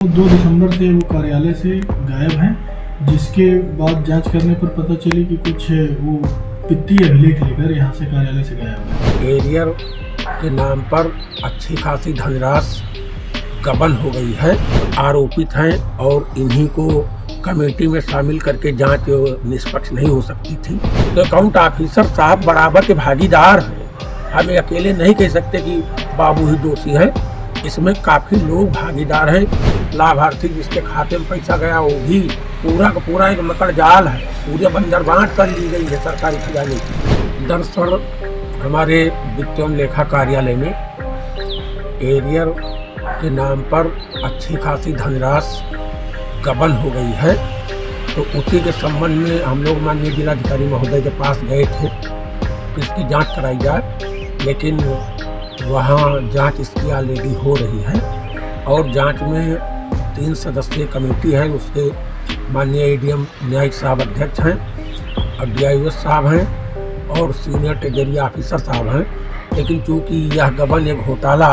2 दिसंबर से वो कार्यालय से गायब हैं, जिसके बाद जांच करने पर पता चली कि कुछ वो वित्तीय अभिलेख लेकर यहाँ से कार्यालय से गायब है। एरियर के नाम पर अच्छी खासी धनराशि गबन हो गई है। आरोपित हैं और इन्हीं को कमेटी में शामिल करके जांच निष्पक्ष नहीं हो सकती थी। तो अकाउंट ऑफिसर साहब बराबर के भागीदार हैं। हम अकेले नहीं कह सकते कि बाबू ही दोषी है, इसमें काफ़ी लोग भागीदार हैं। लाभार्थी जिसके खाते में पैसा गया वो भी पूरा का पूरा एक मकड़ जाल है, पूरे बंदरबांट कर ली गई है सरकारी खजाने की। दरअसल हमारे वित्त एवं लेखा कार्यालय में एरियर के नाम पर अच्छी खासी धनराशि गबन हो गई है। तो उसी के संबंध में हम लोग माननीय जिलाधिकारी महोदय के पास गए थे कि इसकी जांच कराई जाए, लेकिन वहाँ जांच इसकी ऑलरेडी हो रही है और जांच में 3 सदस्यीय कमेटी है। उसके माननीय एडीएम न्यायिक साहब अध्यक्ष हैं और डीआईओएस साहब हैं और सीनियर ट्रेजरी ऑफिसर साहब हैं। लेकिन चूँकि यह गबन एक घोटाला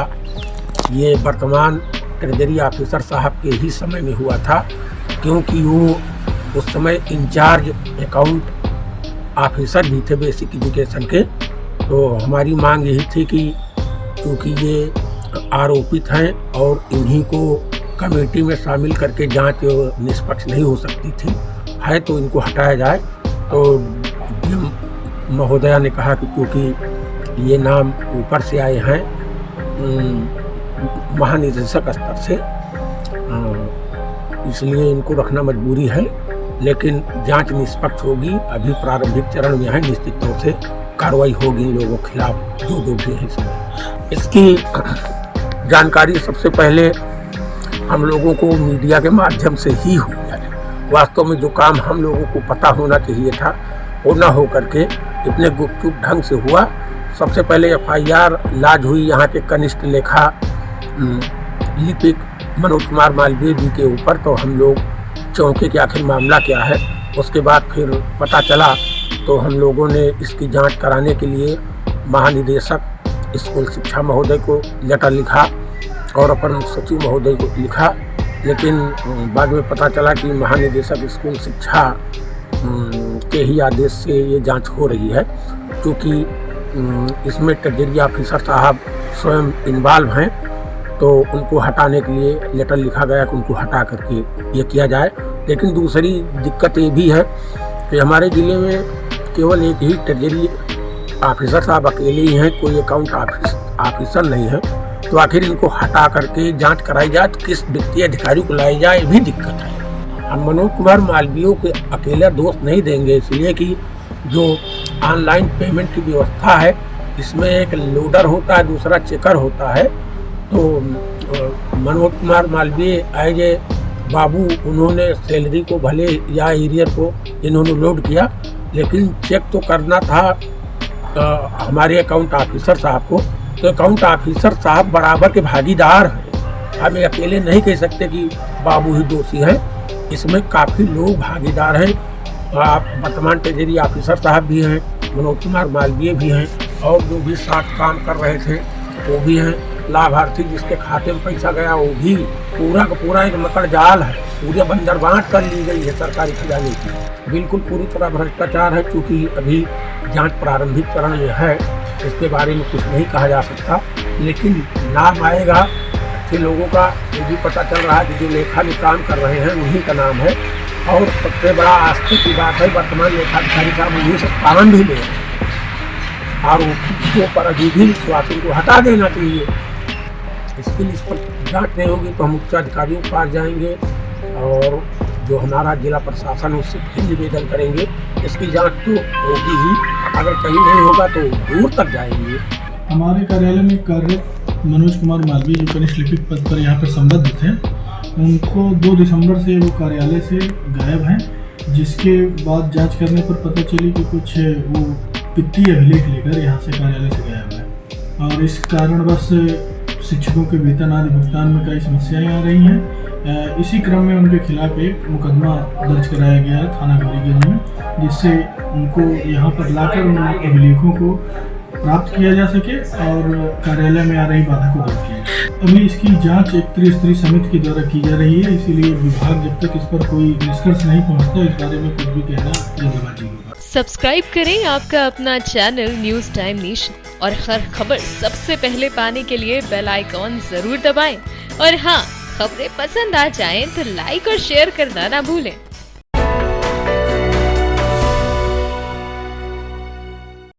ये वर्तमान ट्रेजरी ऑफिसर साहब के ही समय में हुआ था, क्योंकि वो उस समय इंचार्ज अकाउंट ऑफिसर भी थे बेसिक एजुकेशन के। तो हमारी मांग यही थी कि क्योंकि ये आरोपित हैं और इन्हीं को कमेटी में शामिल करके जांच निष्पक्ष नहीं हो सकती थी है, तो इनको हटाया जाए। तो डीएम महोदया ने कहा कि क्योंकि ये नाम ऊपर से आए हैं महानिदेशक स्तर से, इसलिए इनको रखना मजबूरी है, लेकिन जांच निष्पक्ष होगी। अभी प्रारंभिक चरण में है, निश्चित तौर से कार्रवाई होगी इन लोगों के खिलाफ जो भी है इसमें। इसकी जानकारी सबसे पहले हम लोगों को मीडिया के माध्यम से ही हुई है। वास्तव में जो काम हम लोगों को पता होना चाहिए था वो न हो करके इतने गुपचुप ढंग से हुआ। सबसे पहले एफआईआर लाज हुई यहाँ के कनिष्ठ लेखा लिपिक मनोज कुमार मालवीय जी के ऊपर। तो हम लोग चौंके कि आखिर मामला क्या है। उसके बाद फिर पता चला तो हम लोगों ने इसकी जांच कराने के लिए महानिदेशक स्कूल शिक्षा महोदय को लेटर लिखा और अपर सचिव महोदय को लिखा, लेकिन बाद में पता चला कि महानिदेशक स्कूल शिक्षा के ही आदेश से ये जांच हो रही है। क्योंकि इसमें ट्रेजरी ऑफिसर साहब स्वयं इन्वॉल्व हैं, तो उनको हटाने के लिए लेटर लिखा गया कि उनको हटा करके ये किया जाए। लेकिन दूसरी दिक्कत ये भी है कि हमारे ज़िले में केवल एक ही ट्रेजरी ऑफिसर साहब अकेले ही हैं, कोई अकाउंट ऑफिसर नहीं है। तो आखिर इनको हटा करके जांच कराई जाए तो किस वित्तीय अधिकारी को लाई जाए, ये भी दिक्कत है। हम मनोज कुमार मालवीय के अकेला दोष नहीं देंगे, इसलिए कि जो ऑनलाइन पेमेंट की व्यवस्था है इसमें एक लोडर होता है, दूसरा चेकर होता है। तो मनोज कुमार मालवीय एज ए बाबू उन्होंने सैलरी को भले या एरियर को इन्होंने लोड किया, लेकिन चेक तो करना था हमारे अकाउंट ऑफिसर साहब को। तो अकाउंट ऑफिसर साहब बराबर के भागीदार हैं। हम अकेले नहीं कह सकते कि बाबू ही दोषी है, इसमें काफ़ी लोग भागीदार हैं। आप वर्तमान ट्रेजरी ऑफिसर साहब भी हैं, मनोज कुमार मालवीय भी हैं और जो भी साथ काम कर रहे थे वो भी हैं। लाभार्थी जिसके खाते में पैसा गया वो भी पूरा का पूरा एक मकड़ जाल है, पूरे बंदरबांट कर ली गई है सरकारी खजाने की। बिल्कुल पूरी तरह भ्रष्टाचार है। चूँकि अभी जांच प्रारंभिक चरण में है, इसके बारे में कुछ नहीं कहा जा सकता, लेकिन नाम आएगा अच्छे लोगों का। ये भी पता चल रहा है कि जो लेखा में काम कर रहे हैं उन्हीं का नाम है। और सबसे बड़ा आश्चर्य की बात है, वर्तमान लेखाधिकारी साहब उन्हीं से काम भी ले रहे हैं। आरोपियों पर अभी भी विश्वास को हटा देना चाहिए। इसकी निष्पक्ष जांच नहीं होगी तो हम उच्च अधिकारियों के पास जाएंगे और जो हमारा जिला प्रशासन है उससे फिर निवेदन करेंगे। इसकी जांच तो होगी ही, अगर कहीं नहीं होगा तो दूर तक जाएंगे। हमारे कार्यालय में कार्यरत मनोज कुमार मालवीय जो कनिष्ठ लिपिक पद पर यहाँ पर संबद्ध थे, उनको 2 दिसंबर से वो कार्यालय से गायब हैं, जिसके बाद जांच करने पर पता चली कि कुछ वो वित्तीय अभिलेख लेकर यहाँ से कार्यालय से गायब है। और इस कारणवश शिक्षकों के वेतन आदि भुगतान में कई समस्याएं आ रही हैं। इसी क्रम में उनके खिलाफ एक मुकदमा दर्ज कराया गया है थाना गौरीगंज में, जिससे उनको यहाँ पर लाकर उन अभिलेखों को प्राप्त किया जा सके और कार्यालय में आ रही बाधा को दूर किया जाए। अभी इसकी जांच एक त्रिस्तरीय समिति के द्वारा की जा रही है, इसीलिए विभाग जब तक इस पर कोई निष्कर्ष नहीं पहुंचता इस बारे में कुछ भी कहना जल्दबाजी होगा। सब्सक्राइब करें आपका अपना चैनल न्यूज टाइम नेशन और हर खबर सबसे पहले पाने के लिए बेल आइकॉन जरूर दबाएं। और हाँ, खबरें पसंद आ जाएं तो लाइक और शेयर करना ना भूलें।